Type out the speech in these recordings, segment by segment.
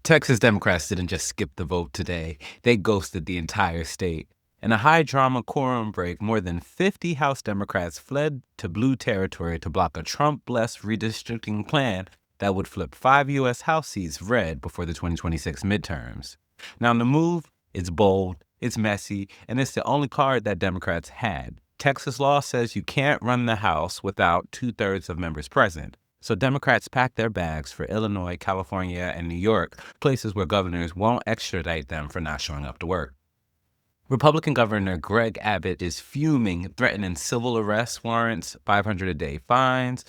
Texas Democrats didn't just skip the vote today, they ghosted the entire state. In a high-drama quorum break, more than 50 House Democrats fled to blue territory to block a Trump-blessed redistricting plan that would flip 5 U.S. House seats red before the 2026 midterms. Now, the move is bold, it's messy, and it's the only card that Democrats had. Texas law says you can't run the House without 2/3 of members present. So Democrats packed their bags for Illinois, California, and New York, places where governors won't extradite them for not showing up to work. Republican Governor Greg Abbott is fuming, threatening civil arrest warrants, $500 a day fines,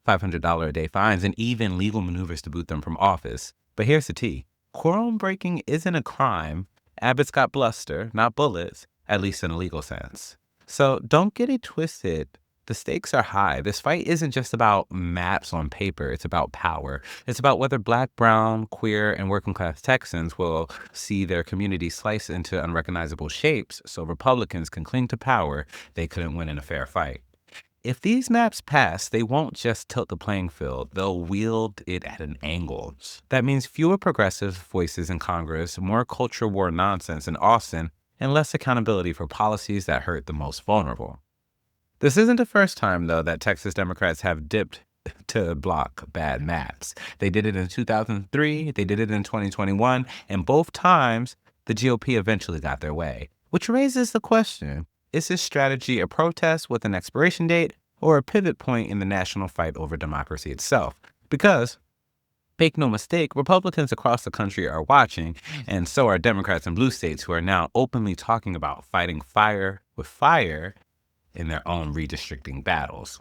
$500 a day fines, and even legal maneuvers to boot them from office. But here's the tea. Quorum breaking isn't a crime. Abbott's got bluster, not bullets, at least in a legal sense. So don't get it twisted. The stakes are high. This fight isn't just about maps on paper. It's about power. It's about whether Black, brown, queer, and working-class Texans will see their community sliced into unrecognizable shapes so Republicans can cling to power they couldn't win in a fair fight. If these maps pass, they won't just tilt the playing field. They'll wield it at an angle. That means fewer progressive voices in Congress, more culture war nonsense in Austin, and less accountability for policies that hurt the most vulnerable. This isn't the first time, though, that Texas Democrats have dipped to block bad maps. They did it in 2003, they did it in 2021, and both times the GOP eventually got their way. Which raises the question, is this strategy a protest with an expiration date or a pivot point in the national fight over democracy itself? Because, make no mistake, Republicans across the country are watching, and so are Democrats in blue states who are now openly talking about fighting fire with fire in their own redistricting battles.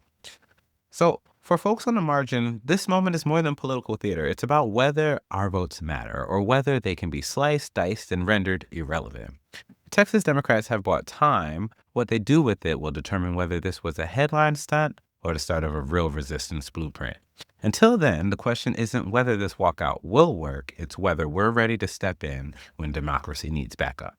So for folks on the margin, this moment is more than political theater. It's about whether our votes matter or whether they can be sliced, diced, and rendered irrelevant. Texas Democrats have bought time. What they do with it will determine whether this was a headline stunt or the start of a real resistance blueprint. Until then, the question isn't whether this walkout will work, it's whether we're ready to step in when democracy needs backup.